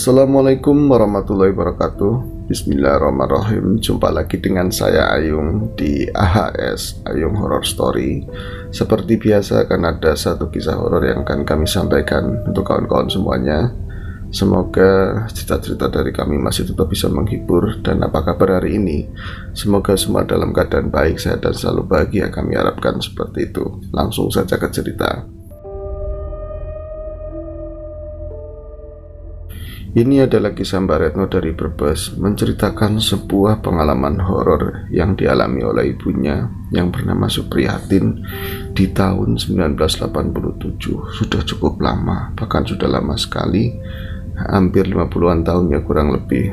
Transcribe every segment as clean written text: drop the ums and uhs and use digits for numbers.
Assalamualaikum warahmatullahi wabarakatuh. Bismillahirrahmanirrahim. Jumpa lagi dengan saya Ayung di AHS Ayung Horror Story. Seperti biasa akan ada satu kisah horor yang akan kami sampaikan untuk kawan-kawan semuanya. Semoga cerita-cerita dari kami masih tetap bisa menghibur. Dan apa kabar hari ini? Semoga semua dalam keadaan baik, sehat dan selalu bahagia. Kami harapkan seperti itu. Langsung saja ke cerita. Ini adalah kisah Mbak Retno dari Brebes, menceritakan sebuah pengalaman horor yang dialami oleh ibunya yang bernama Supriyatin di tahun 1987. Sudah cukup lama, bahkan sudah lama sekali, hampir 50-an tahun ya kurang lebih.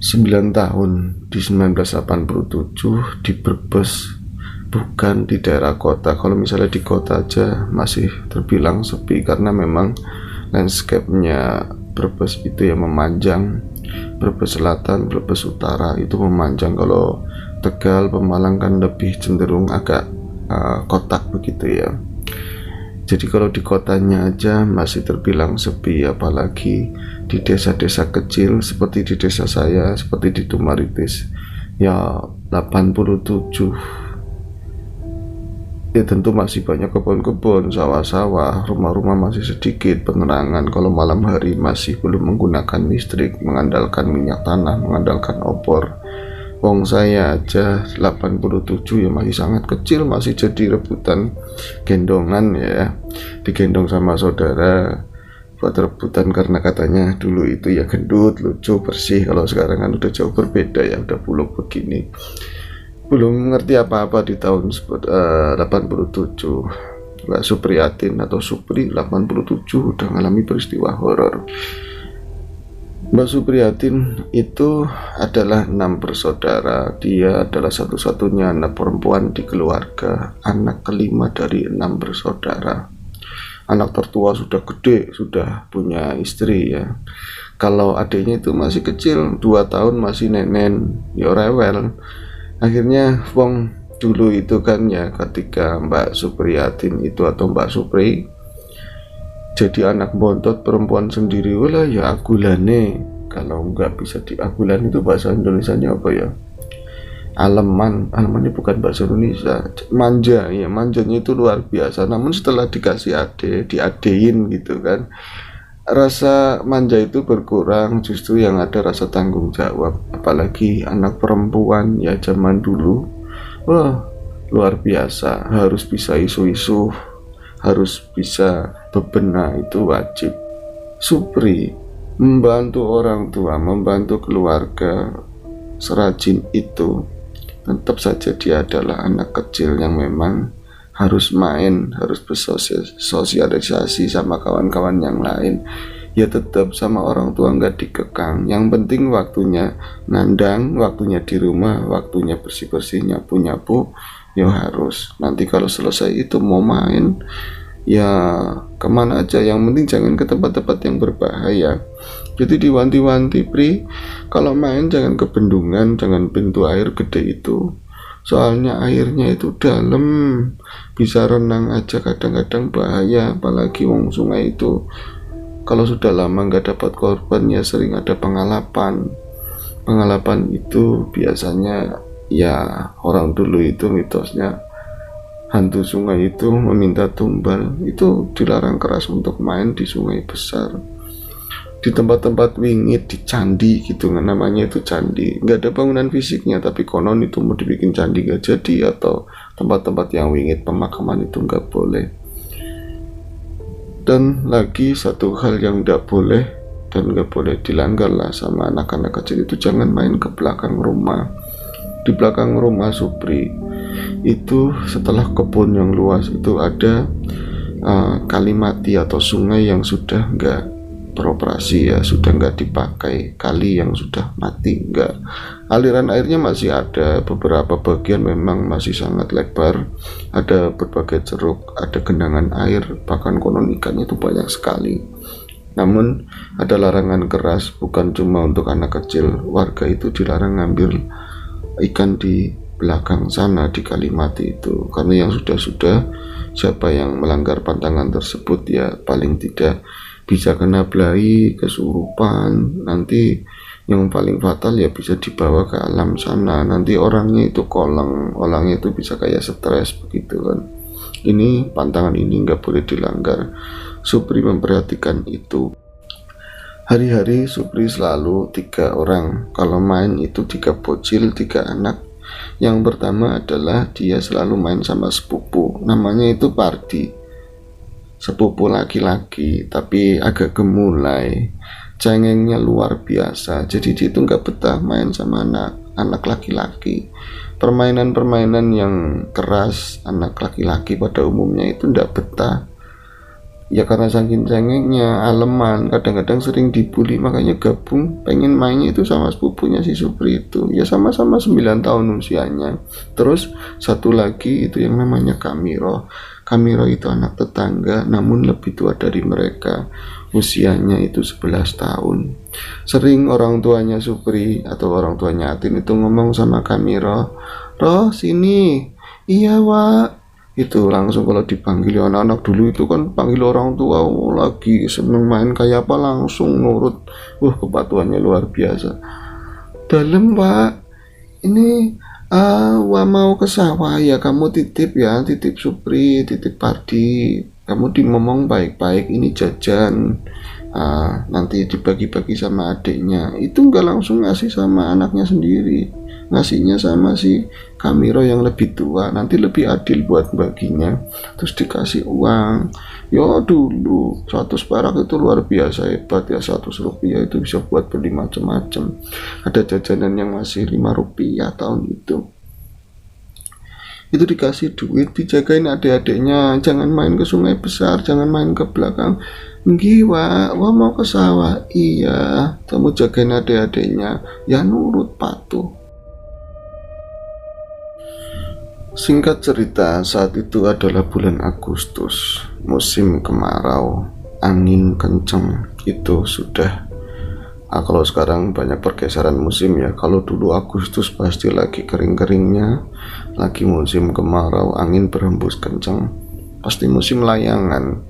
9 tahun di 1987 di Brebes, bukan di daerah kota. Kalau misalnya di kota aja masih terbilang sepi karena memang landscape-nya Brebes itu yang memanjang. Brebes Selatan, Brebes Utara itu memanjang. Kalau Tegal, Pemalang kan lebih cenderung agak kotak begitu ya. Jadi kalau di kotanya aja masih terbilang sepi, apalagi di desa-desa kecil seperti di desa saya, seperti di Tumaritis ya. 87 ya tentu masih banyak kebun-kebun, sawah-sawah, rumah-rumah masih sedikit, penerangan kalau malam hari masih belum menggunakan listrik, mengandalkan minyak tanah, mengandalkan obor. Wong saya aja 87 ya masih sangat kecil, masih jadi rebutan gendongan ya, digendong sama saudara buat rebutan karena katanya dulu itu ya gendut, lucu, bersih. Kalau sekarang kan udah jauh berbeda ya, udah buluk begini. Belum ngerti apa-apa di tahun 87. Mbak Supriyatin atau Supri 87 udah ngalami peristiwa horor. Mbak Supriyatin itu adalah 6 bersaudara. Dia adalah satu-satunya anak perempuan di keluarga, anak kelima dari 6 bersaudara. Anak tertua sudah gede, sudah punya istri ya. Kalau adiknya itu masih kecil, 2 tahun masih nenen, ya rewel. Akhirnya wong dulu itu kan ya, ketika Mbak Supriyatin itu atau Mbak Supri jadi anak bontot perempuan sendiri, wala ya agulane. Kalau nggak bisa diagulan itu bahasa Indonesianya apa ya? Aleman ini bukan bahasa Indonesia. Manja ya, manjanya itu luar biasa. Namun setelah dikasih diadein gitu kan, rasa manja itu berkurang, justru yang ada rasa tanggung jawab. Apalagi anak perempuan ya zaman dulu, wah luar biasa, harus bisa isu-isu, harus bisa bebenah, itu wajib. Supri membantu orang tua, membantu keluarga serajin itu. Tetap saja dia adalah anak kecil yang memang harus main, harus bersosialisasi sama kawan-kawan yang lain. Ya tetap sama orang tua nggak dikekang. Yang penting waktunya nandang, waktunya di rumah, waktunya bersih-bersih, nyapu-nyapu, ya harus. Nanti kalau selesai itu mau main, ya kemana aja. Yang penting jangan ke tempat-tempat yang berbahaya. Jadi diwanti-wanti, Pri, kalau main jangan ke bendungan, jangan pintu air gede itu. Soalnya airnya itu dalam, bisa renang aja kadang-kadang bahaya. Apalagi wong sungai itu kalau sudah lama nggak dapat korban ya sering ada pengalapan. Pengalapan itu biasanya ya orang dulu itu mitosnya hantu sungai itu meminta tumbal. Itu dilarang keras untuk main di sungai besar, di tempat-tempat wingit, di candi gitu, namanya itu candi. Nggak ada bangunan fisiknya, tapi konon itu mau dibikin candi nggak jadi, atau tempat-tempat yang wingit pemakaman itu nggak boleh. Dan lagi satu hal yang nggak boleh dan nggak boleh dilanggar lah sama anak-anak kecil itu, jangan main ke belakang rumah. Di belakang rumah Supri itu setelah kebun yang luas itu ada kali mati atau sungai yang sudah nggak beroperasi ya, sudah nggak dipakai. Kali yang sudah mati, nggak, aliran airnya masih ada, beberapa bagian memang masih sangat lebar, ada berbagai ceruk, ada genangan air, bahkan konon ikannya itu banyak sekali. Namun ada larangan keras, bukan cuma untuk anak kecil, warga itu dilarang ngambil ikan di belakang sana di kali mati itu, karena yang sudah siapa yang melanggar pantangan tersebut ya paling tidak bisa kena belai, kesurupan, nanti yang paling fatal ya bisa dibawa ke alam sana, nanti orangnya itu koleng, orangnya itu bisa kayak stres begitu kan. Ini pantangan ini nggak boleh dilanggar. Supri memperhatikan itu. Hari-hari Supri selalu 3 orang, kalau main itu 3 bocil, 3 anak. Yang pertama adalah dia selalu main sama sepupu, namanya itu Pardi, sepupu laki-laki tapi agak gemulai, cengengnya luar biasa. Jadi dia itu nggak betah main sama anak laki-laki. Permainan-permainan yang keras anak laki-laki pada umumnya itu nggak betah. Ya karena saking cengengnya, aleman, kadang-kadang sering dibully, makanya gabung pengen mainnya itu sama sepupunya si Supri itu. Ya sama-sama 9 tahun usianya. Terus satu lagi itu yang namanya Kamiro. Kamiro itu anak tetangga namun lebih tua dari mereka. Usianya itu 11 tahun. Sering orang tuanya Supri atau orang tuanya Atin itu ngomong sama Kamiro, "Roh sini." "Iya Wak." Itu langsung kalau dipanggil anak-anak dulu itu kan panggil orang tua, lagi seneng main kayak apa langsung nurut. Kepatuhannya luar biasa. "Dalam Pak, ini Wah mau ke sawah ya, kamu titip ya, titip Supri, titip Pardi, kamu dimomong baik-baik, ini jajan, nanti dibagi-bagi sama adiknya." Itu nggak langsung ngasih sama anaknya sendiri, ngasihnya sama si Kamiro yang lebih tua, nanti lebih adil buat baginya. Terus dikasih uang. Ya dulu 100 perak itu luar biasa hebat ya, 100 rupiah itu bisa buat beli macam-macam. Ada jajanan yang masih 5 rupiah tahun itu dikasih duit, dijagain adik-adiknya, jangan main ke sungai besar, jangan main ke belakang. "Nggih Wak, mau ke sawah." "Iya, kamu jagain adik-adiknya." Ya nurut, patuh. Singkat cerita, saat itu adalah bulan Agustus, musim kemarau, angin kencang. Itu sudah kalau sekarang banyak pergeseran musim ya. Kalau dulu Agustus pasti lagi kering-keringnya, lagi musim kemarau, angin berhembus kencang, pasti musim layangan.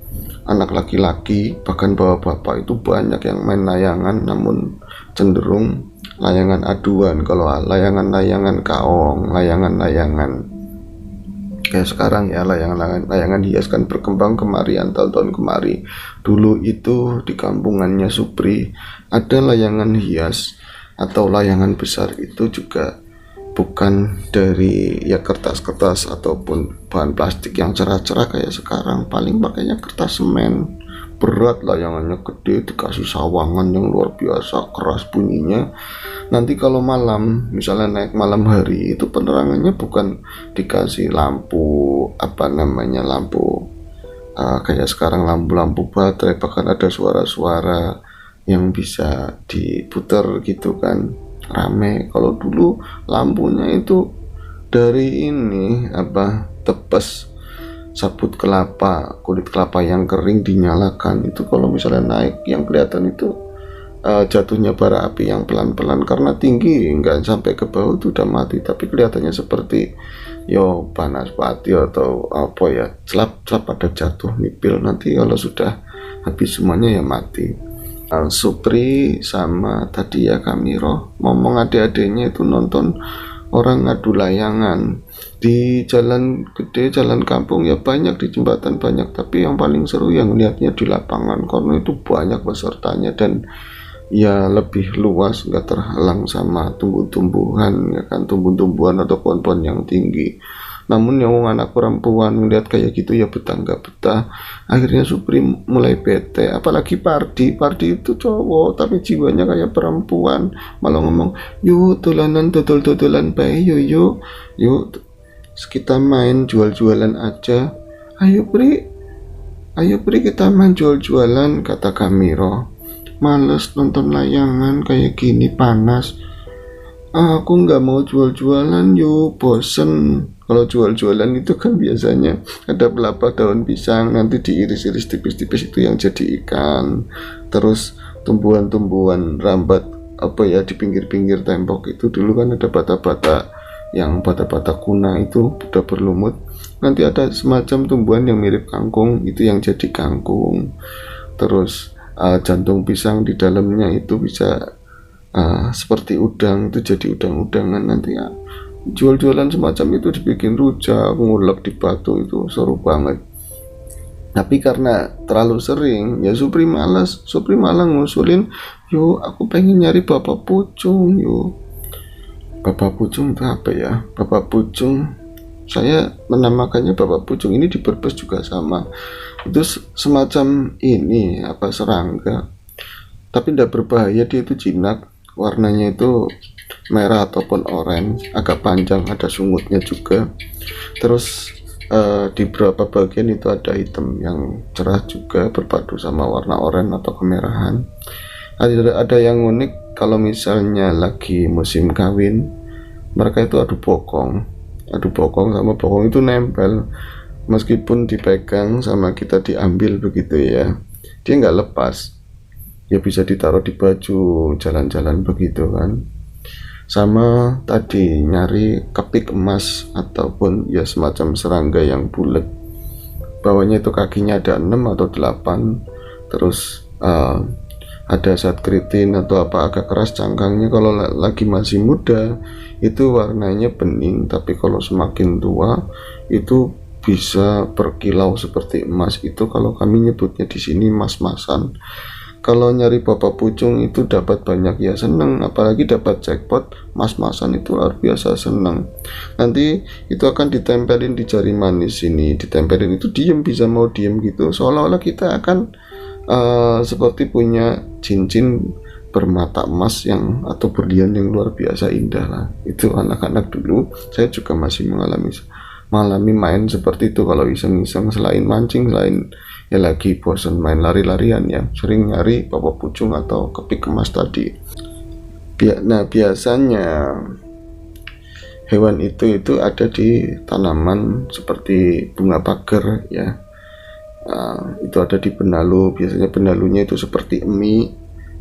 Anak laki-laki bahkan bapak-bapak itu banyak yang main layangan, namun cenderung layangan aduan. Kalau layangan-layangan kaong, layangan-layangan kayak sekarang ya, layangan hias kan berkembang kemarian tahun-tahun kemari. Dulu itu di kampungannya Supri ada layangan hias atau layangan besar, itu juga bukan dari ya kertas-kertas ataupun bahan plastik yang cerah-cerah kayak sekarang, paling pakainya kertas semen. Berat, layangannya gede, dikasih sawangan yang luar biasa, keras bunyinya. Nanti kalau malam, misalnya naik malam hari, itu penerangannya bukan dikasih lampu lampu kayak sekarang, lampu-lampu baterai, bahkan ada suara-suara yang bisa diputar gitu kan, rame. Kalau dulu lampunya itu dari ini tepes sabut kelapa, kulit kelapa yang kering dinyalakan. Itu kalau misalnya naik, yang kelihatan itu jatuhnya bara api yang pelan-pelan, karena tinggi nggak sampai ke bawah itu udah mati, tapi kelihatannya seperti panas pati atau apa ya, celap-celap ada jatuh nipil. Nanti kalau sudah habis semuanya ya mati. Supri sama tadi ya Kamiro ngomong adik-adiknya itu nonton orang ngadu layangan di jalan gede, jalan kampung ya banyak, di jembatan banyak, tapi yang paling seru yang lihatnya di lapangan, karena itu banyak pesertanya dan ya lebih luas, nggak terhalang sama tumbuh-tumbuhan ya kan, tumbuh-tumbuhan atau pohon-pohon yang tinggi. Namun yang anak perempuan melihat kayak gitu ya betah nggak betah. Akhirnya Supri mulai bete, apalagi Pardi itu cowok tapi jiwanya kayak perempuan, malah ngomong, "Yuk dolanan, dodol-dodolan bae, yuk kita main jual-jualan aja. Ayo Pri kita main jual-jualan," kata Kamiro. "Males nonton layangan kayak gini, panas. Aku nggak mau jual-jualan, yuk, bosen." Kalau jual-jualan itu kan biasanya ada pelapa daun pisang, nanti diiris-iris tipis-tipis, itu yang jadi ikan. Terus tumbuhan-tumbuhan rambat di pinggir-pinggir tembok itu dulu kan ada bata-bata, yang bata-bata kuna itu udah berlumut. Nanti ada semacam tumbuhan yang mirip kangkung, itu yang jadi kangkung. Terus jantung pisang di dalamnya itu bisa seperti udang, itu jadi udang-udangan nanti ya. Jual-jualan semacam itu, dibikin rujak, ngulek di batu, itu seru banget. Tapi karena terlalu sering ya Supri malah ngusulin, yuk aku pengen nyari bapak pucung. Yuk, bapak pucung itu apa ya? Bapak pucung, saya menamakannya bapak pucung ini di Brebes juga sama. Itu semacam ini serangga, tapi tidak berbahaya. Dia itu jinak, warnanya itu merah ataupun oranye, agak panjang, ada sungutnya juga. Terus di beberapa bagian itu ada hitam yang cerah juga, berpadu sama warna oranye atau kemerahan. Ada yang unik, kalau misalnya lagi musim kawin, mereka itu adu bokong sama bokong itu nempel, meskipun dipegang sama kita diambil begitu ya, dia nggak lepas. Ya bisa ditaruh di baju, jalan-jalan begitu kan. Sama tadi nyari kepik emas ataupun ya semacam serangga yang bulat, bawahnya itu kakinya ada 6 atau 8, terus ada zat keritin atau agak keras cangkangnya. Kalau lagi masih muda itu warnanya bening, tapi kalau semakin tua itu bisa berkilau seperti emas. Itu kalau kami nyebutnya di sini mas-masan. Kalau nyari bapak pucung itu dapat banyak ya seneng, apalagi dapat jackpot mas-masan itu luar biasa seneng. Nanti itu akan ditempelin di jari manis ini, ditempelin itu diem, bisa mau diem gitu, seolah-olah kita akan seperti punya cincin bermata emas atau berlian yang luar biasa indah lah. Itu anak-anak dulu, saya juga masih mengalami main seperti itu. Kalau iseng-iseng, selain mancing, selain ya lagi bosan main lari-larian ya, sering nyari bapak pucung atau kepik emas tadi. Nah biasanya hewan itu ada di tanaman seperti bunga pagar ya. Itu ada di benalu, biasanya benalunya itu seperti mie,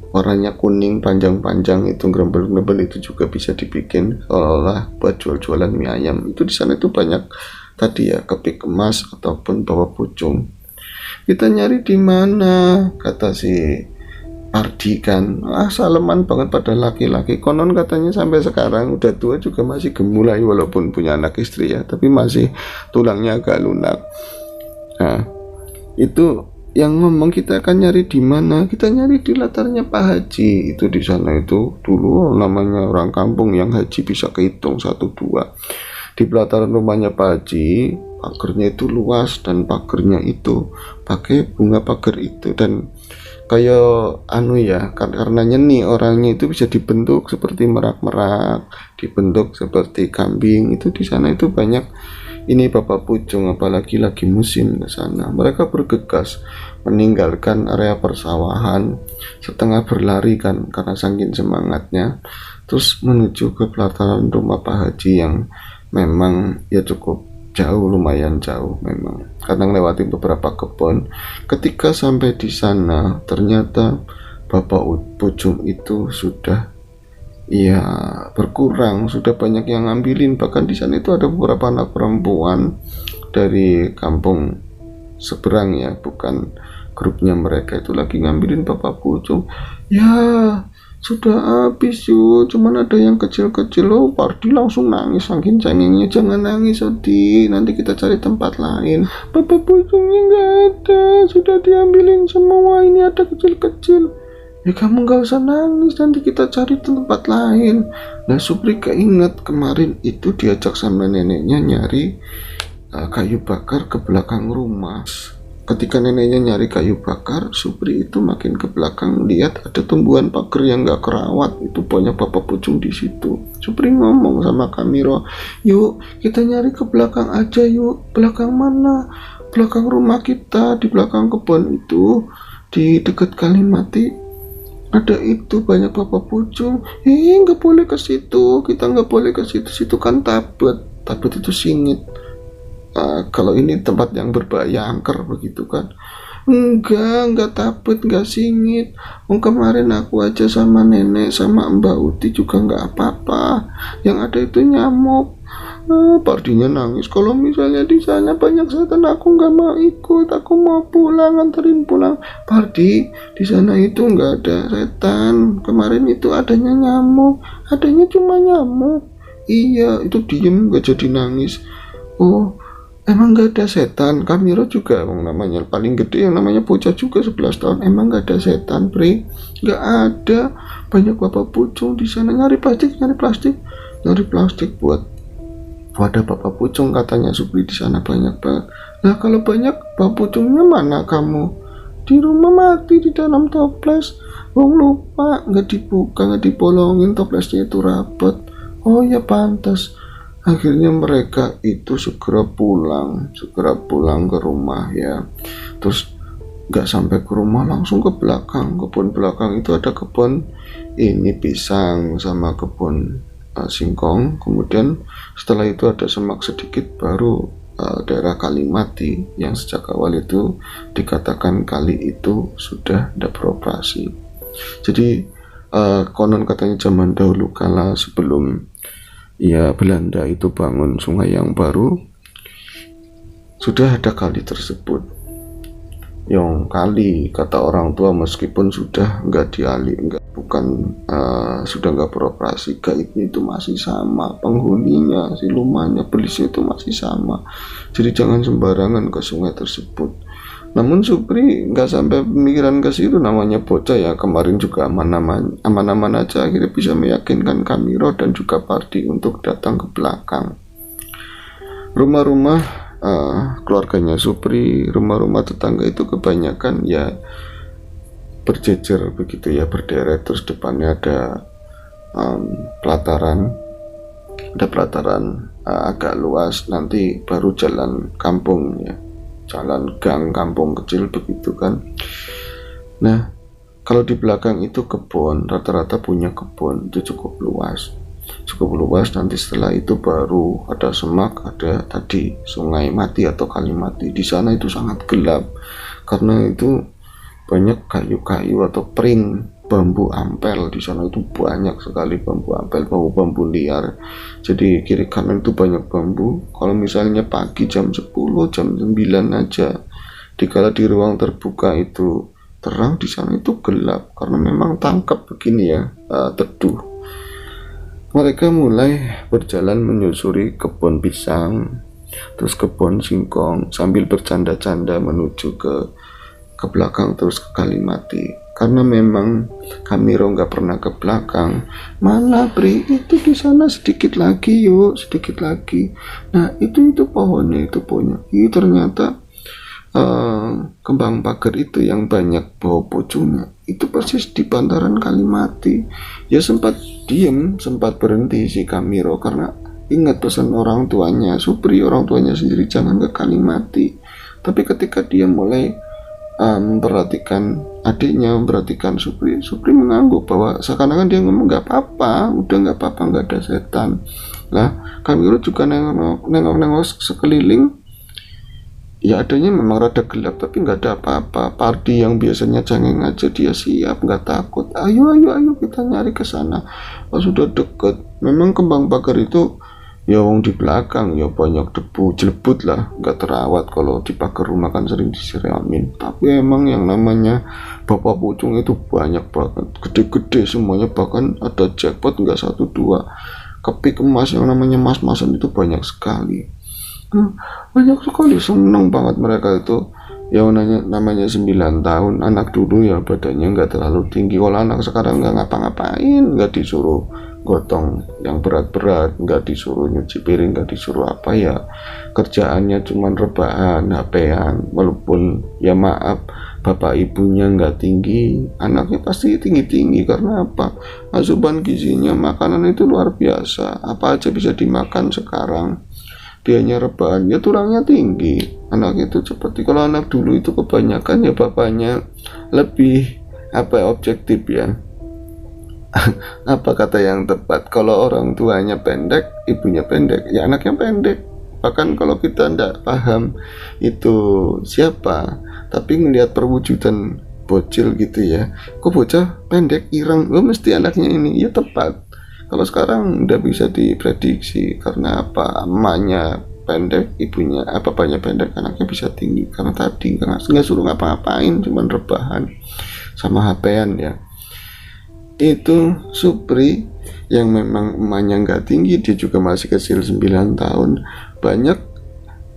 warnanya kuning, panjang-panjang, itu grembel-grembel, itu juga bisa dibikin seolah-olah buat jual-jualan mie ayam. Itu di sana itu banyak tadi ya, kepik emas ataupun bapak pucung. Kita nyari di mana? Kata si Ardi kan, saleman banget pada laki-laki. Konon katanya sampai sekarang udah tua juga masih gemulai walaupun punya anak istri ya, tapi masih tulangnya agak lunak. Nah, itu yang ngomong kita akan nyari di mana? Kita nyari di latarnya Pak Haji. Itu di sana itu dulu namanya orang kampung yang haji bisa kehitung 1, 2. Di pelataran rumahnya Pak Haji, pagernya itu luas dan pagernya itu pakai bunga pagar itu, dan kayak karena nyeni orangnya itu bisa dibentuk seperti merak-merak, dibentuk seperti kambing. Itu di sana itu banyak ini bapak pucung, apalagi lagi musim ke sana. Mereka bergegas meninggalkan area persawahan, setengah berlari kan karena saking semangatnya, terus menuju ke pelataran rumah Pak Haji yang memang ya cukup jauh, lumayan jauh memang, kadang lewati beberapa kebun. Ketika sampai di sana, ternyata bapak pucung itu sudah berkurang, sudah banyak yang ngambilin. Bahkan di sana itu ada beberapa anak perempuan dari kampung seberang ya, bukan grupnya mereka, itu lagi ngambilin bapak pucung. Ya sudah habis yuk, cuman ada yang kecil-kecil. Pardi langsung nangis saking cengengnya. Jangan nangis Odi, nanti kita cari tempat lain. Bapak pucungnya nggak ada, sudah diambilin semua, ini ada kecil-kecil. Ya kamu nggak usah nangis, nanti kita cari tempat lain. Nah Supri keinget kemarin itu diajak sama neneknya nyari kayu bakar ke belakang rumah. Ketika neneknya nyari kayu bakar, Supri itu makin ke belakang, lihat ada tumbuhan pagar yang gak kerawat, itu banyak bapak pucung di situ. Supri ngomong sama Kamiro, yuk kita nyari ke belakang aja yuk. Belakang mana? Belakang rumah kita, di belakang kebun itu, di dekat Kalimati. Ada itu banyak bapak pucung. Nggak boleh ke situ, kita nggak boleh ke situ kan tabet itu singit. Kalau ini tempat yang berbahaya, angker begitu kan. Enggak tabet, enggak singit. Kemarin aku aja sama nenek sama Mbak Uti juga enggak apa-apa. Yang ada itu nyamuk. Partinya nangis, kalau misalnya di sana banyak setan aku nggak mau ikut, aku mau pulang, anterin pulang. Pardi, di sana itu nggak ada setan, kemarin itu adanya nyamuk, adanya cuma nyamuk. Iya, itu diem nggak jadi nangis. Oh, emang nggak ada setan? Kamiro juga emang namanya paling gede, yang namanya bocah juga 11 tahun. Emang nggak ada setan, Bre? Nggak ada. Banyak bapak pucung di sana nyari plastik buat wadah bapak pucung, katanya Supri. Di sana banyak banget. Nah, kalau banyak bapak pucungnya mana kamu? Di rumah mati di dalam toples. Wong lupa nggak dibuka, nggak dibolongin, toplesnya itu rapet. Oh ya pantas. Akhirnya mereka itu segera pulang ke rumah ya. Terus nggak sampai ke rumah, langsung ke belakang, kebun belakang itu ada kebun ini pisang sama kebun singkong. Kemudian setelah itu ada semak sedikit, baru daerah Kalimati yang sejak awal itu dikatakan kali itu sudah tidak beroperasi. Jadi konon katanya zaman dahulu kala sebelum ya Belanda itu bangun sungai yang baru, sudah ada kali tersebut. Yang kali kata orang tua meskipun sudah nggak sudah nggak beroperasi, gaibnya itu masih sama, penghuninya, silumannya, belisnya itu masih sama. Jadi jangan sembarangan ke sungai tersebut. Namun Supri nggak sampai pemikiran ke situ, namanya bocah ya. Kemarin juga aman-aman aja, akhirnya bisa meyakinkan Kamiro dan juga Pardi untuk datang ke belakang. Rumah-rumah keluarganya Supri, rumah-rumah tetangga itu kebanyakan ya berjejer begitu ya, berderet. Terus depannya ada pelataran agak luas, nanti baru jalan kampung ya, jalan gang kampung kecil begitu kan. Nah, kalau di belakang itu kebun, rata-rata punya kebun itu cukup luas. Nanti setelah itu baru ada semak, ada tadi sungai mati atau Kalimati. Di sana itu sangat gelap karena itu banyak kayu-kayu atau pring bambu ampel. Di sana itu banyak sekali bambu ampel, bambu liar. Jadi kiri kanan itu banyak bambu. Kalau misalnya pagi jam 10, jam 9 aja, dikala di ruang terbuka itu terang, di sana itu gelap karena memang tangkap begini ya, teduh. Mereka mulai berjalan menyusuri kebun pisang, terus kebun singkong, sambil bercanda-canda menuju ke belakang, terus ke Kalimati. Karena memang Kamiro nggak pernah ke belakang. Mana Bri, itu di sana sedikit lagi, yuk sedikit lagi. Nah itu pohonnya. Ini ternyata kembang pagar itu yang banyak bau pucungnya itu persis di bantaran Kalimati. Ya sempat diem, sempat berhenti si Kamiro karena ingat pesan orang tuanya Supri, orang tuanya sendiri jangan ke Kalimati. Tapi ketika dia mulai memperhatikan adiknya, memperhatikan Supri mengangguk bahwa seakan-akan dia ngomong nggak apa-apa, udah nggak apa-apa, nggak ada setan. Lah Kamiro juga nengok sekeliling. Ya adanya memang rada gelap tapi nggak ada apa-apa. Pardi yang biasanya cengeng aja dia siap, nggak takut. Ayo kita nyari ke sana. Pas sudah deket, memang kembang pagar itu ya wong di belakang ya banyak debu jelebut lah, nggak terawat. Kalau di pagar rumah kan sering disiramin. Tapi emang yang namanya bapak pucung itu banyak banget, gede-gede semuanya, bahkan ada jackpot nggak 1 2. Kepik emas yang namanya mas-masan itu banyak sekali. Banyak sekali, seneng banget mereka itu. Ya namanya 9 tahun, anak dulu ya badannya nggak terlalu tinggi. Kalau anak sekarang nggak ngapa-ngapain, nggak disuruh gotong yang berat-berat, nggak disuruh nyuci piring, nggak disuruh apa ya, kerjaannya cuman rebahan, HP-an. Walaupun ya maaf bapak ibunya nggak tinggi, anaknya pasti tinggi-tinggi. Karena apa? Asupan gizinya, makanan itu luar biasa, apa aja bisa dimakan sekarang. Dianya rebahan ya tulangnya tinggi, anak itu seperti. Kalau anak dulu itu kebanyakan ya bapaknya lebih objektif ya. Apa kata yang tepat, kalau orang tuanya pendek, ibunya pendek, ya anaknya pendek. Bahkan kalau kita tidak paham itu siapa, tapi ngelihat perwujudan bocil gitu ya, kok bocah pendek ireng, mesti anaknya ini, ya tepat. Kalau sekarang udah bisa diprediksi, karena apa, emaknya pendek, ibunya bapaknya pendek, anaknya bisa tinggi. Karena tadi nggak suruh ngapa-ngapain, cuman rebahan sama HP-an ya. Itu Supri yang memang emaknya nggak tinggi, dia juga masih kecil 9 tahun, banyak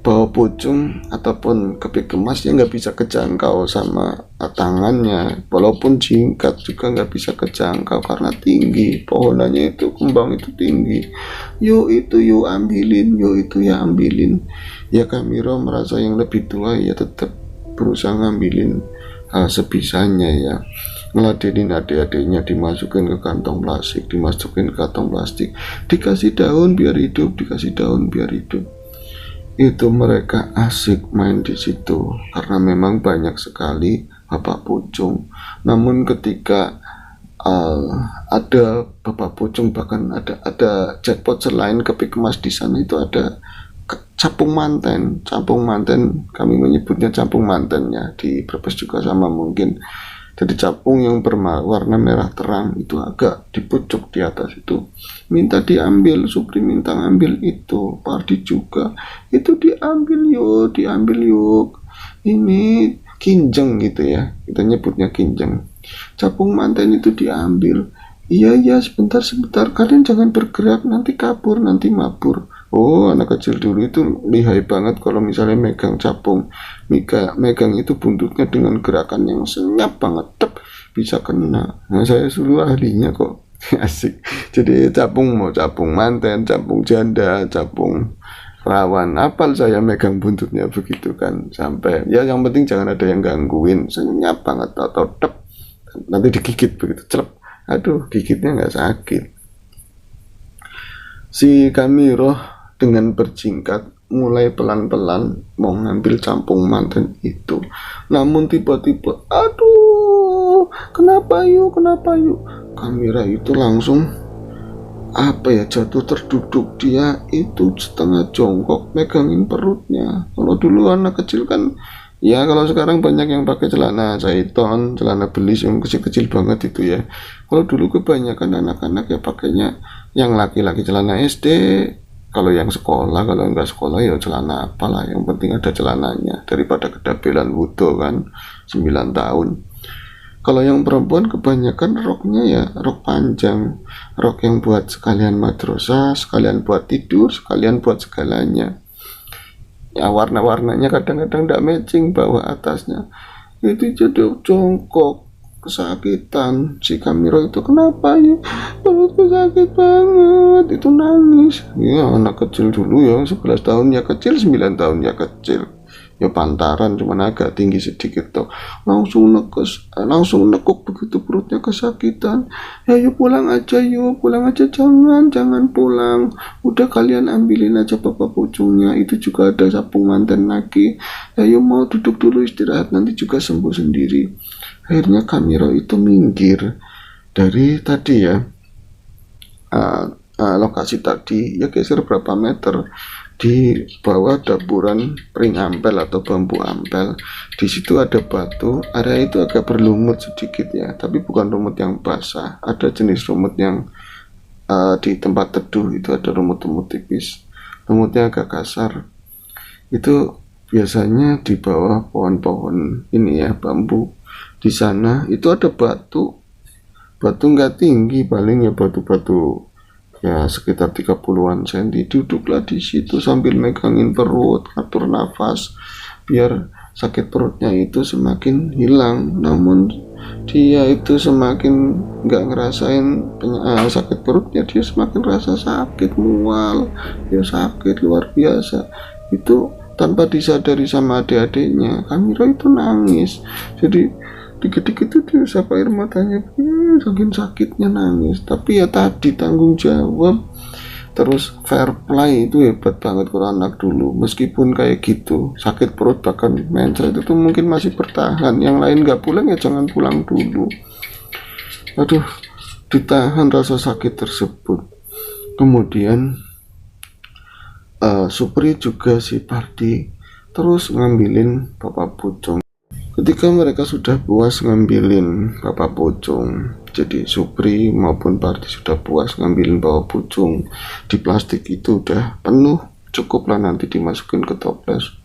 bawa pucung ataupun kepik kemas yang nggak bisa kejangkau sama tangannya, walaupun singkat juga nggak bisa kejangkau karena tinggi pohonannya, itu kembang itu tinggi. Yuk itu yuk ambilin, yuk itu ya ambilin. Ya Kamiro merasa yang lebih tua, ya tetap berusaha ngambilin sebisanya ya, ngeladenin adik-adiknya, dimasukin ke kantong plastik, dikasih daun biar hidup, dikasih daun biar hidup. Itu mereka asik main di situ karena memang banyak sekali bapak pucung. Namun ketika ada bapak pucung, bahkan ada jackpot selain kepik emas di sana, itu ada capung manten. Kami menyebutnya capung manten ya, di Brebes juga sama mungkin. Jadi capung yang berwarna merah terang itu agak di pucuk di atas itu, minta diambil. Supri minta ngambil itu, Pardi juga itu diambil yuk, ini kinjeng gitu ya, kita nyebutnya kinjeng. Capung manten itu diambil. Iya sebentar, kalian jangan bergerak, nanti kabur, nanti mabur. Oh, anak kecil dulu itu lihai banget kalau misalnya megang capung. Megang itu buntutnya dengan gerakan yang senyap banget, bisa kena. Nah, saya dulu ahlinya kok. Asik. Jadi capung, mau capung manten, capung janda, capung rawan, apal saya megang buntutnya begitu kan, sampai ya yang penting jangan ada yang gangguin, senyap banget, atau nanti digigit begitu, celep. Aduh, gigitnya nggak sakit. Si Kamiro dengan berjingkat mulai pelan-pelan mau ngambil campung manten itu. Namun tiba-tiba, aduh, kenapa yuk? Kamira itu langsung jatuh terduduk. Dia itu setengah jongkok megangin perutnya. Kalau dulu anak kecil kan ya, kalau sekarang banyak yang pakai celana Saiton, celana belis yang kecil-kecil banget itu ya. Kalau dulu kebanyakan anak-anak ya pakainya yang laki-laki celana SD, kalau yang sekolah, kalau enggak sekolah ya celana apalah, yang penting ada celananya daripada kedabelan wudo kan 9 tahun. Kalau yang perempuan kebanyakan roknya ya rok panjang, rok yang buat sekalian madrasah, sekalian buat tidur, sekalian buat segalanya. Ya warna-warnanya kadang-kadang tidak matching bawah atasnya. Itu jadi jongkok, kesakitan. Si Kamiro itu, kenapa ya? Perutku sakit banget. Itu nangis. Ya anak kecil dulu ya, 11 tahun ya kecil, 9 tahun ya kecil. Ya pantaran, cuman agak tinggi sedikit tuh. Langsung nekuk begitu, perutnya kesakitan. Ya yuk pulang aja, jangan pulang. Udah kalian ambilin aja bapak pucungnya, itu juga ada capung manten lagi. Ya yuk mau duduk dulu istirahat, nanti juga sembuh sendiri. Akhirnya Kamiro itu minggir dari tadi ya, lokasi tadi ya, geser berapa meter. Di bawah dapuran pring ampel atau bambu ampel, di situ ada batu. Area itu agak berlumut sedikit ya, tapi bukan lumut yang basah. Ada jenis lumut yang di tempat teduh itu ada lumut-lumut tipis, lumutnya agak kasar. Itu biasanya di bawah pohon-pohon ini ya, bambu. Di sana itu ada batu nggak tinggi, paling ya batu-batu ya sekitar 30-an cm. Duduklah di situ sambil megangin perut, ngatur nafas biar sakit perutnya itu semakin hilang. Namun dia itu semakin nggak ngerasain sakit perutnya, dia semakin rasa sakit, mual, ya sakit luar biasa. Itu tanpa disadari sama adik-adiknya, Kamiro itu nangis. Jadi dikit-dikit itu diusap air matanya, saking sakitnya nangis. Tapi ya tadi tanggung jawab, terus fair play, itu hebat banget kalau anak dulu. Meskipun kayak gitu, sakit perut bahkan mencret itu mungkin masih bertahan. Yang lain gak pulang ya jangan pulang dulu. Aduh, ditahan rasa sakit tersebut. Kemudian Supri juga si Pardi terus ngambilin bapak pucung. Ketika mereka sudah puas ngambilin bapak pucung, Jadi Supri maupun Parti sudah puas ngambilin bawa pucung di plastik itu udah penuh, cukup lah nanti dimasukin ke toples.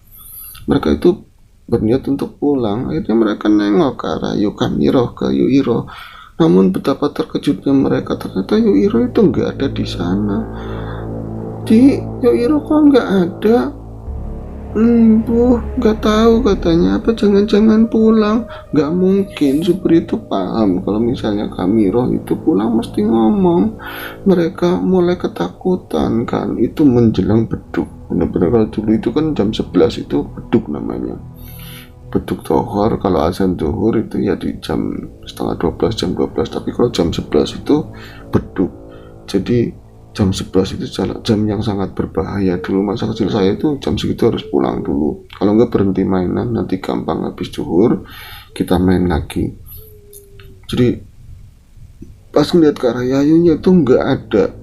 Mereka itu berniat untuk pulang. Akhirnya mereka nengok ke arah Yukamiro, ke Yuiro. Namun betapa terkejutnya mereka, ternyata Yuiro itu nggak ada di sana. Di Yuiro kok nggak ada? Bu, nggak tahu katanya. Apa jangan-jangan pulang? Nggak mungkin. Supri itu paham kalau misalnya Kamiro itu pulang mesti ngomong. Mereka mulai ketakutan kan. Itu menjelang beduk. Benar-benar kalau dulu itu kan jam 11 itu beduk namanya. Beduk tohor. Kalau azan zuhur itu ya di jam setengah 12, jam 12. Tapi kalau jam 11 itu beduk. Jadi jam 11 itu jam yang sangat berbahaya. Dulu masa kecil saya itu jam segitu harus pulang dulu. Kalau nggak berhenti mainan, nanti gampang habis zuhur kita main lagi. Jadi pas ngeliat ke arah Yayunya itu nggak ada.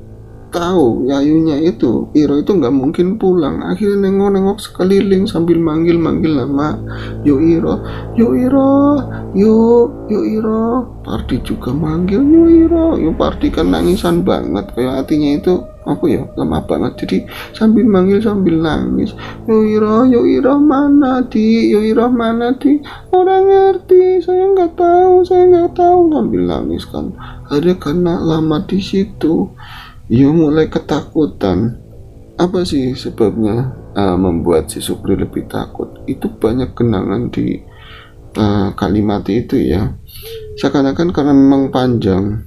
Tahu Yayunya itu, Iro itu nggak mungkin pulang. Akhirnya nengok-nengok sekeliling sambil manggil-manggil nama Iro, Iro. Parti juga manggil Iro. Parti kan nangisan banget, kayak hatinya itu apa ya, lemah banget. Jadi sambil manggil sambil nangis, Iro mana di, Iro mana di, orang ngerti, saya nggak tahu, ngambil nangis kan. Ada karena lama di situ. Mulai ketakutan. Apa sih sebabnya membuat si Supri lebih takut? Itu banyak kenangan di kalimat itu ya. Seakan-akan karena memang panjang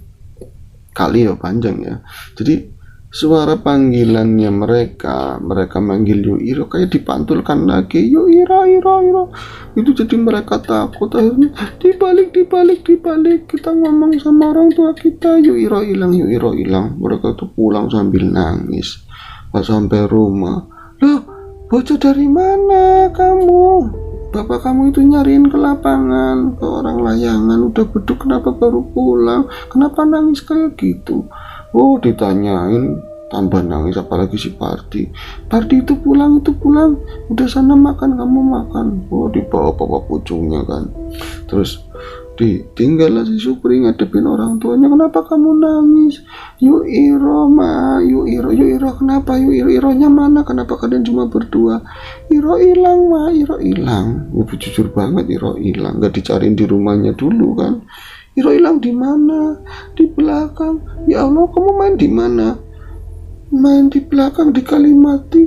ya. Jadi suara panggilannya mereka manggil Yuiro kayak dipantulkan lagi, Iro. Itu jadi mereka takut. Akhirnya dibalik kita ngomong sama orang tua kita, Yuiro hilang. Mereka tuh pulang sambil nangis. Pas sampai rumah, loh, bocah dari mana kamu? Bapak kamu itu nyariin ke lapangan, ke orang layangan, udah beduk kenapa baru pulang? Kenapa nangis kayak gitu? Oh, ditanyain tambah nangis, apalagi si Parti itu pulang, udah sana makan, kamu makan. Oh, dibawa pucungnya kan. Terus ditinggal lah si Supri ngadepin orang tuanya. Kenapa kamu nangis? Yuiro, kenapa? Ironya mana? Kenapa kalian cuma berdua? Iro hilang, Iro hilang. Ibu jujur banget, Iro hilang. Gak dicariin di rumahnya dulu kan? Iro hilang di mana? Di belakang. Ya Allah, kamu main di mana? Main di belakang di Kalimati.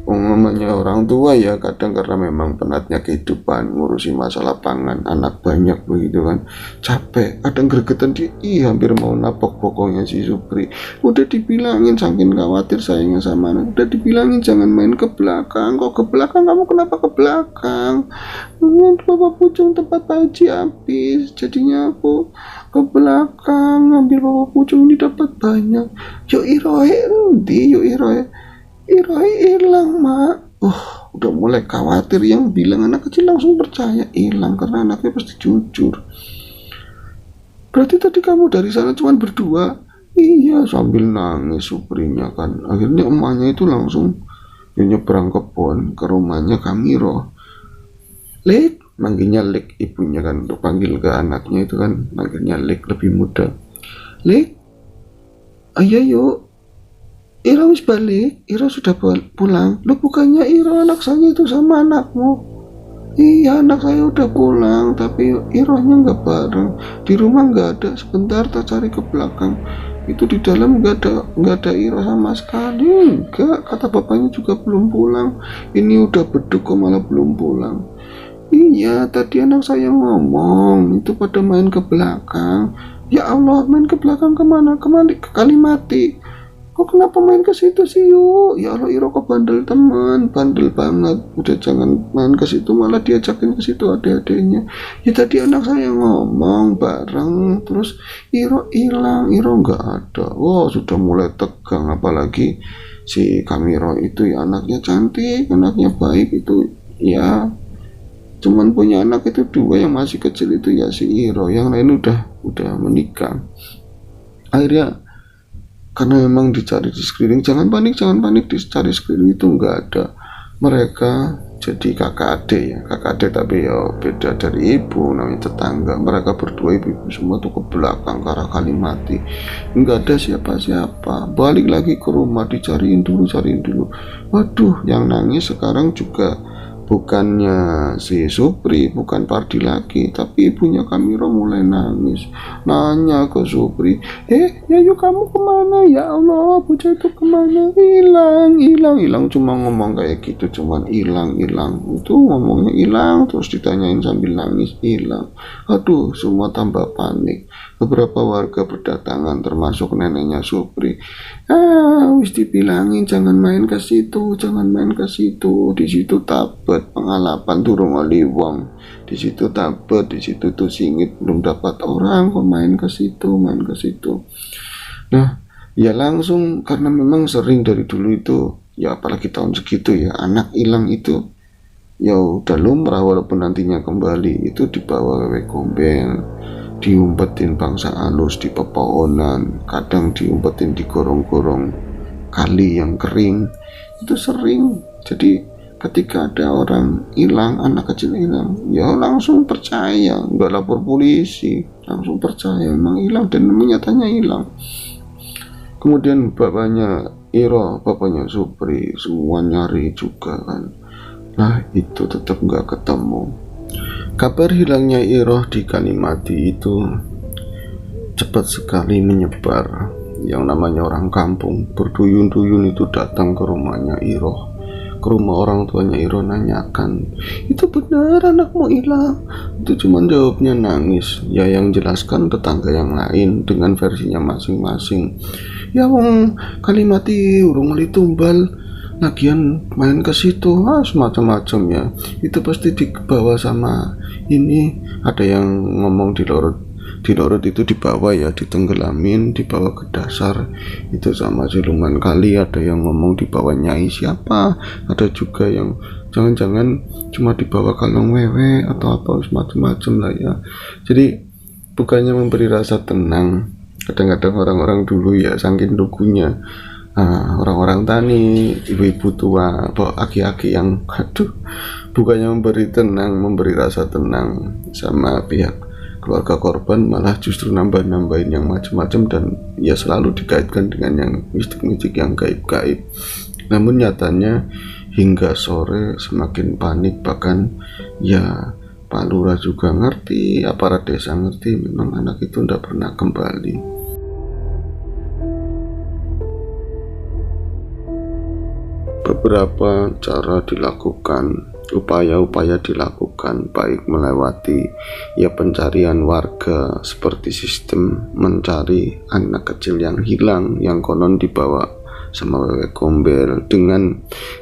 Namanya orang tua ya, kadang karena memang penatnya kehidupan, ngurusi masalah pangan, anak banyak begitu kan, capek, kadang gregetan hampir mau napok pokoknya si Supri. Udah dibilangin, saking khawatir sayangnya sama anak, udah dibilangin jangan main ke belakang. Kok ke belakang? Kamu kenapa ke belakang? Bapak pucung tempat Haji habis, jadinya aku ke belakang ngambil bapak pucung, ini dapat banyak. Iroh hilang, Mak. Udah mulai khawatir. Yang bilang anak kecil langsung percaya hilang karena anaknya pasti jujur. Berarti tadi kamu dari sana cuma berdua? Iya, sambil nangis Suprinya kan. Akhirnya emaknya itu langsung nyebrang kebun ke rumahnya Kamiro. Lek, manggilnya Lek ibunya kan, untuk panggil ke anaknya itu kan manggilnya Lek, lebih muda. Lek, ayo yuk. Ira wis balik, Ira sudah pulang. Lu bukannya Ira anak saya itu sama anakmu? Iya, anak saya udah pulang, tapi Irohnya nggak bareng. Di rumah nggak ada. Sebentar tak cari ke belakang. Itu di dalam nggak ada Ira sama sekali. Enggak, kata bapaknya juga belum pulang. Ini udah beduk kok malah belum pulang. Iya, tadi anak saya ngomong itu pada main ke belakang. Ya Allah, main ke belakang kemana? Kemana? Ke Kalimati. Kok kenapa main ke situ sih yuk? Ya Allah, Iro kok bandel teman, bandel banget. Udah jangan main ke situ, malah diajakin ke situ adik-adiknya. Ya tadi anak saya ngomong bareng, terus Iro hilang, Iro nggak ada. Sudah mulai tegang, apalagi si Kamiro itu ya anaknya cantik, anaknya baik itu ya. Cuman punya anak itu 2 yang masih kecil itu ya si Iro, yang lain udah menikah. Akhirnya karena memang dicari di screening, jangan panik dicari screening itu nggak ada. Mereka jadi kakak adik ya, kakak adik tapi ya beda dari ibu, namanya tetangga. Mereka berdua ibu-ibu semua tuh ke belakang ke arah Kalimati, nggak ada siapa-siapa. Balik lagi ke rumah, dicariin dulu, waduh, yang nangis sekarang juga bukannya si Supri, bukan Pardi lagi, tapi ibunya Kamiro mulai nangis, nanya ke Supri, Yayu kamu kemana? Ya Allah, bocah itu kemana? Hilang, cuma ngomong kayak gitu, cuman hilang, itu ngomongnya hilang, terus ditanyain sambil nangis, hilang. Aduh, semua tambah panik. Beberapa warga berdatangan, termasuk neneknya Supri. Wis dibilangin jangan main ke situ, di situ tabet pengalapan durung oli wong, di situ tabet, di situ tuh singit belum dapat orang, kok main ke situ. Nah, ya langsung, karena memang sering dari dulu itu, ya apalagi tahun segitu ya, anak hilang itu ya udah lumrah, walaupun nantinya kembali itu dibawa wewe gombel, diumpetin bangsa halus di pepohonan, kadang diumpetin di gorong-gorong kali yang kering, itu sering. Jadi ketika ada orang hilang, anak kecil hilang, ya langsung percaya, nggak lapor polisi, langsung percaya memang hilang dan nyatanya hilang. Kemudian bapaknya Iro, bapaknya Supri, semua nyari juga kan. Nah itu tetap nggak ketemu. Kabar hilangnya Iroh di Kalimati itu cepat sekali menyebar. Yang namanya orang kampung berduyun-duyun itu datang ke rumahnya Iroh, ke rumah orang tuanya Iroh, nanyakan, itu benar anakmu hilang? Itu cuma jawabnya nangis. Ya yang jelaskan tetangga yang lain dengan versinya masing-masing. Ya wong Kalimati urung meli tumbal, lagian main ke situ, semacam-macam ya. Itu pasti dibawa sama ini, ada yang ngomong di lorot itu dibawa ya, ditenggelamin, dibawa ke dasar itu sama siluman kali. Ada yang ngomong dibawa nyai siapa, ada juga yang jangan-jangan cuma dibawa kalong wewe atau apa, semacam-macam lah ya. Jadi bukannya memberi rasa tenang, kadang-kadang orang-orang dulu ya saking dukunya, orang-orang tani, ibu-ibu tua, aki-aki yang bukannya memberi rasa tenang sama pihak keluarga korban, malah justru nambahin yang macam-macam, dan ya selalu dikaitkan dengan yang mistik-mistik, yang gaib-gaib. Namun nyatanya hingga sore semakin panik, bahkan ya Pak Lurah juga ngerti, aparat desa ngerti, memang anak itu tidak pernah kembali. Beberapa cara dilakukan, upaya-upaya dilakukan, baik melewati ya pencarian warga seperti sistem mencari anak kecil yang hilang, yang konon dibawa sama wewe gombel, dengan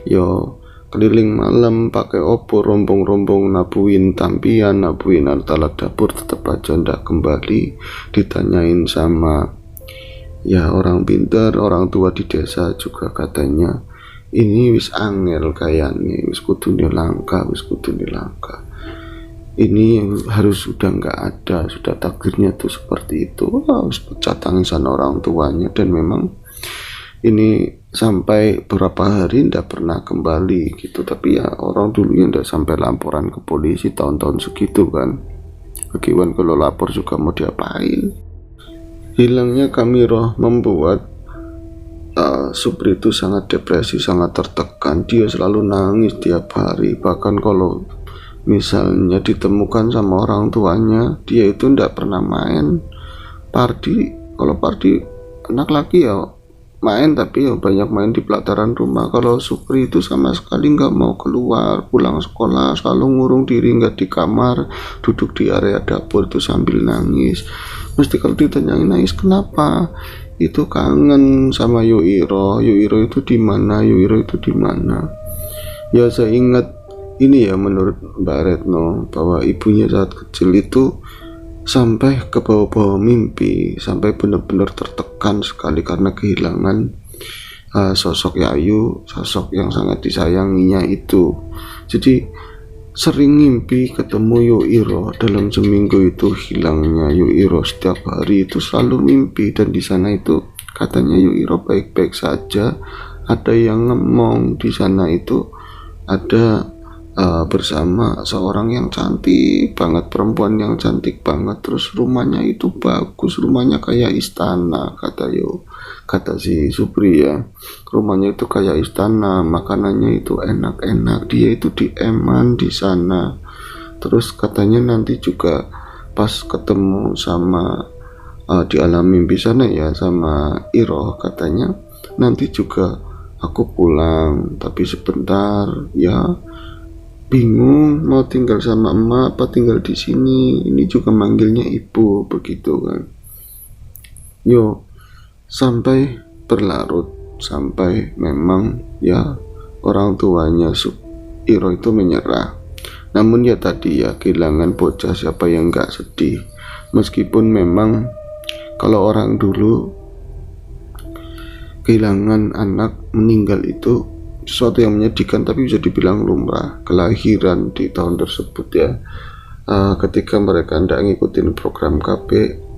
yo keliling malam pakai obor, rombong-rombong nabuin tampian, nabuin alat dapur, tetap aja ndak kembali. Ditanyain sama ya orang pintar, orang tua di desa juga katanya, ini wis angel kayaknya, wis kudune langka, ini harus sudah nggak ada, sudah takdirnya tuh seperti itu. Harus pecah tangisan orang tuanya, dan memang ini sampai beberapa hari ndak pernah kembali gitu. Tapi ya orang dulu yang ndak sampai laporan ke polisi tahun-tahun segitu kan, bagaimana kalau lapor juga mau diapain. Hilangnya Kamiro membuat Supri itu sangat depresi, sangat tertekan. Dia selalu nangis tiap hari. Bahkan kalau misalnya ditemukan sama orang tuanya, dia itu tidak pernah main. Pardi, kalau Pardi anak laki ya main, tapi ya banyak main di pelataran rumah. Kalau Supri itu sama sekali nggak mau keluar, pulang sekolah selalu ngurung diri, nggak di kamar, duduk di area dapur itu sambil nangis. Mesti kalau ditanyain nangis kenapa, itu kangen sama Yuiro itu di mana, ya saya ingat ini ya, menurut Mbak Retno, bahwa ibunya saat kecil itu sampai ke bawah-bawah mimpi, sampai benar-benar tertekan sekali karena kehilangan sosok Yayu, sosok yang sangat disayanginya itu. Jadi sering mimpi ketemu Yuiro. Dalam seminggu itu hilangnya Yuiro, setiap hari itu selalu mimpi, dan di sana itu katanya Yuiro baik-baik saja. Ada yang ngomong di sana itu ada bersama seorang yang cantik banget, perempuan yang cantik banget, terus rumahnya itu bagus, rumahnya kayak istana, kata si Supri ya, rumahnya itu kayak istana, makanannya itu enak-enak, dia itu dieman di sana. Terus katanya nanti juga pas ketemu sama di alam mimpi sana ya sama Iroh, katanya nanti juga aku pulang tapi sebentar ya, bingung mau tinggal sama emak apa tinggal di sini, ini juga manggilnya ibu begitu kan. Yo, sampai berlarut, sampai memang ya orang tuanya Iro itu menyerah. Namun ya tadi ya, kehilangan bocah siapa yang gak sedih, meskipun memang kalau orang dulu kehilangan anak meninggal itu sesuatu yang menyedihkan, tapi bisa dibilang lumrah kelahiran di tahun tersebut ya. Ketika mereka tidak ngikutin program KB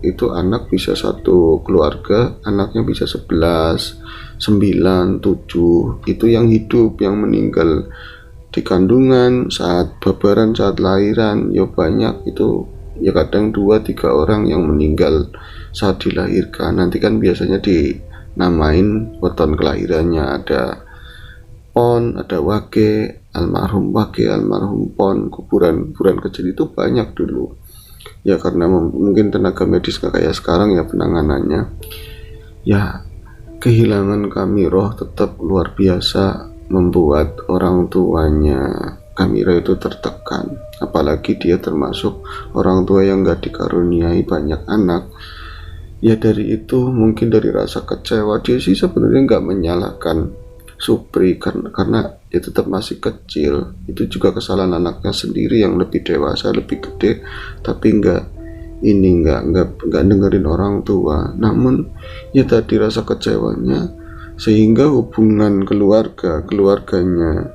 itu, anak bisa satu keluarga, anaknya bisa 11, 9, 7, itu yang hidup, yang meninggal di kandungan, saat babaran, saat lahiran ya banyak itu ya, kadang 2-3 orang yang meninggal saat dilahirkan. Nanti kan biasanya dinamain weton kelahirannya, ada pon, ada wage, almarhum wage, almarhum pon, kuburan kecil itu banyak dulu ya, karena mungkin tenaga medis gak kayak sekarang ya penanganannya ya. Kehilangan Kamiroh tetap luar biasa membuat orang tuanya Kamiro itu tertekan, apalagi dia termasuk orang tua yang gak dikaruniai banyak anak ya. Dari itu mungkin dari rasa kecewa, dia sih sebenarnya gak menyalahkan Supri karena dia tetap masih kecil, itu juga kesalahan anaknya sendiri yang lebih dewasa, lebih gede, tapi nggak dengerin orang tua. Namun ya tadi rasa kecewanya, sehingga hubungan keluarganya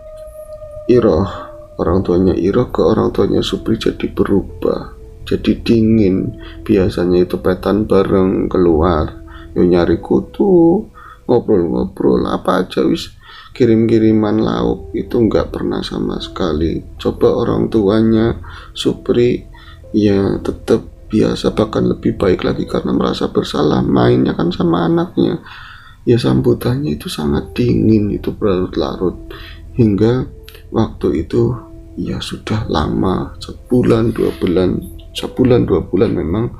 Iroh, orang tuanya Iroh ke orang tuanya Supri jadi berubah, jadi dingin. Biasanya itu petan bareng keluar, yo nyari kutu, ngobrol-ngobrol apa aja, wis kirim-kiriman lauk, itu nggak pernah sama sekali. Coba orang tuanya Supri ya tetap biasa, bahkan lebih baik lagi karena merasa bersalah, mainnya kan sama anaknya ya. Sambutannya itu sangat dingin, itu berlarut-larut hingga waktu itu ya sudah lama, sebulan 2 bulan memang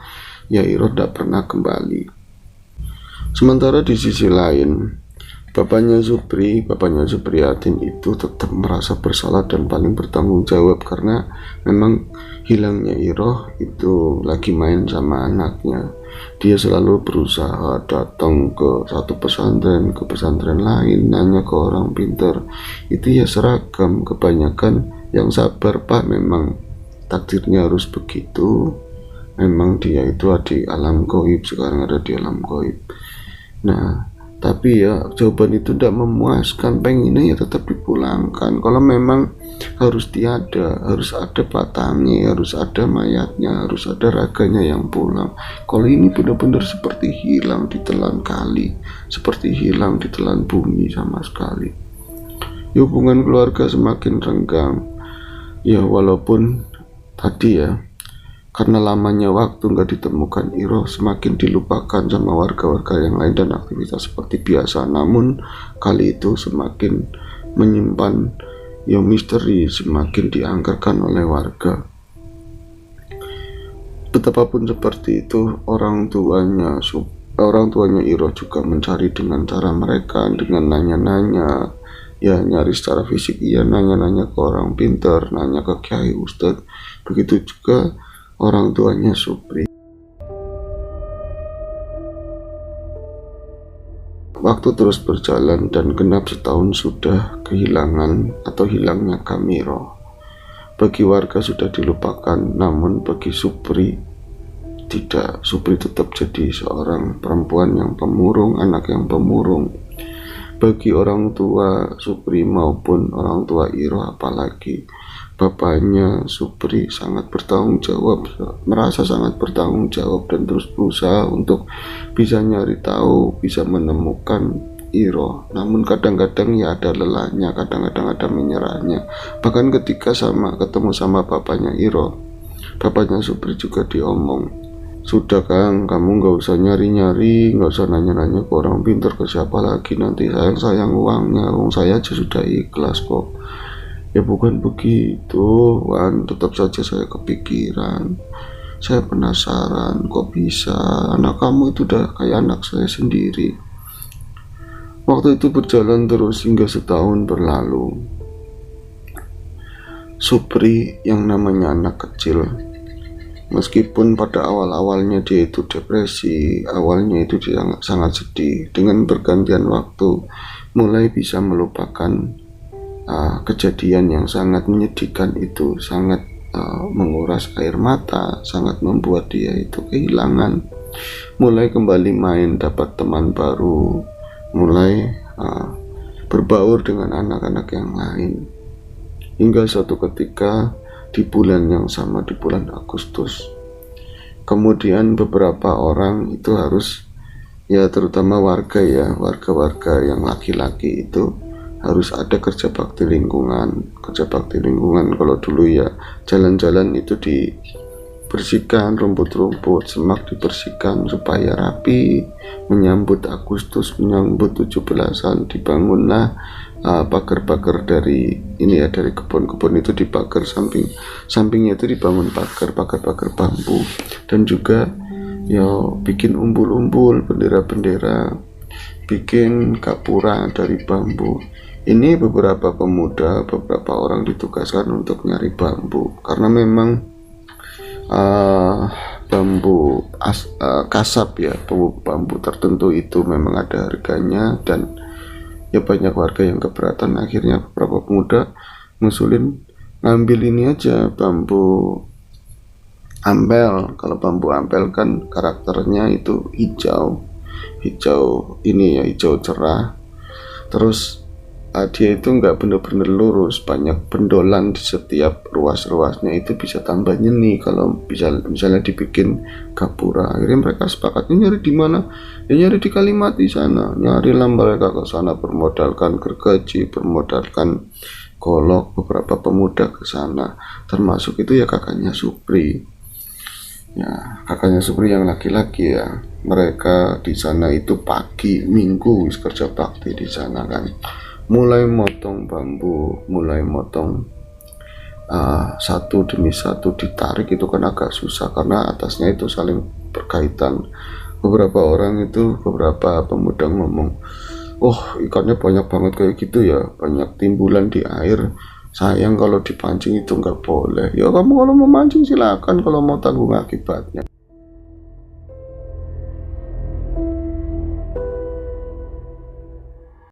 ya Iro tidak pernah kembali. Sementara di sisi lain, bapaknya Supriyatin itu tetap merasa bersalah dan paling bertanggung jawab, karena memang hilangnya Iroh itu lagi main sama anaknya. Dia selalu berusaha datang ke satu pesantren, ke pesantren lain, nanya ke orang pintar. Itu ya seragam, kebanyakan yang sabar Pak, memang takdirnya harus begitu. Memang dia itu di alam gaib, sekarang ada di alam gaib. Nah, tapi ya jawaban itu tidak memuaskan, pengennya ya tetap dipulangkan. Kalau memang harus harus ada batangnya, harus ada mayatnya, harus ada raganya yang pulang. Kalau ini benar-benar seperti hilang ditelan kali, seperti hilang ditelan bumi sama sekali. Ya, hubungan keluarga semakin renggang ya, walaupun tadi ya karena lamanya waktu nggak ditemukan Iroh, semakin dilupakan sama warga-warga yang lain dan aktivitas seperti biasa. Namun kali itu semakin menyimpan ya misteri, semakin dianggarkan oleh warga. Betapapun seperti itu, orang tuanya Iroh juga mencari dengan cara mereka, dengan nanya-nanya ya, nyari secara fisik iya, nanya-nanya ke orang pintar, nanya ke kiai ustadz. Begitu juga orang tuanya Supri. Waktu terus berjalan dan genap setahun sudah kehilangan atau hilangnya Kamiro. Bagi warga sudah dilupakan, namun bagi Supri tidak. Supri tetap jadi seorang perempuan yang pemurung, anak yang pemurung. Bagi orang tua Supri maupun orang tua Iroh, apalagi bapaknya Supri sangat bertanggung jawab, merasa sangat bertanggung jawab dan terus berusaha untuk bisa nyari tahu, bisa menemukan iro, namun kadang-kadang ya ada lelahnya, kadang-kadang ada menyerahnya. Bahkan ketika ketemu sama bapaknya Iro, bapaknya Supri juga diomong, sudah Kang, kamu nggak usah nyari-nyari, nggak usah nanya-nanya ke orang pintar, ke siapa lagi, nanti sayang uangnya, uang saya aja sudah ikhlas kok. Ya bukan begitu, Wan, tetap saja saya kepikiran. Saya penasaran, kok bisa anak kamu itu udah kayak anak saya sendiri. Waktu itu berjalan terus hingga setahun berlalu. Supri yang namanya anak kecil, meskipun pada awal-awalnya dia itu depresi, awalnya itu dia sangat sedih, dengan bergantian waktu mulai bisa melupakan kejadian yang sangat menyedihkan itu, sangat menguras air mata, sangat membuat dia itu kehilangan. Mulai kembali main, dapat teman baru, mulai berbaur dengan anak-anak yang lain. Hingga suatu ketika di bulan yang sama, di bulan Agustus, kemudian beberapa orang itu harus, ya terutama warga yang laki-laki itu harus ada kerja bakti lingkungan. Kerja bakti lingkungan kalau dulu ya jalan-jalan itu dibersihkan, rumput-rumput, semak dibersihkan supaya rapi. Menyambut Agustus, menyambut 17-an, dibangunlah pagar-pagar dari ini ya, dari kebun-kebun itu dipagar, sampingnya itu dibangun pagar bambu, dan juga ya bikin umbul-umbul, bendera-bendera, bikin gapura dari bambu. Ini beberapa pemuda, beberapa orang ditugaskan untuk nyari bambu, karena memang bambu kasap ya, bambu tertentu itu memang ada harganya, dan ya banyak warga yang keberatan. Akhirnya beberapa pemuda ngusulin ngambil ini aja, bambu ampel. Kalau bambu ampel kan karakternya itu hijau ini ya, hijau cerah, terus dia itu nggak bener-bener lurus, banyak bendolan di setiap ruas-ruasnya, itu bisa tambah nyeni kalau misalnya dibikin gapura. Akhirnya mereka sepakatnya nyari di mana? Ya nyari di Kalimati sana. Nyarilah mereka ke sana, bermodalkan gergaji, bermodalkan golok, beberapa pemuda ke sana, termasuk itu ya kakaknya Supri. Ya, kakaknya Supri yang laki-laki ya. Mereka di sana itu pagi Minggu kerja bakti di sana kan. Mulai motong bambu, mulai motong satu demi satu, ditarik itu kan agak susah karena atasnya itu saling berkaitan. Beberapa pemuda ngomong, oh ikannya banyak banget kayak gitu ya, banyak timbulan di air, sayang kalau dipancing itu nggak boleh. Ya kamu kalau mau mancing silakan, kalau mau tanggung akibatnya.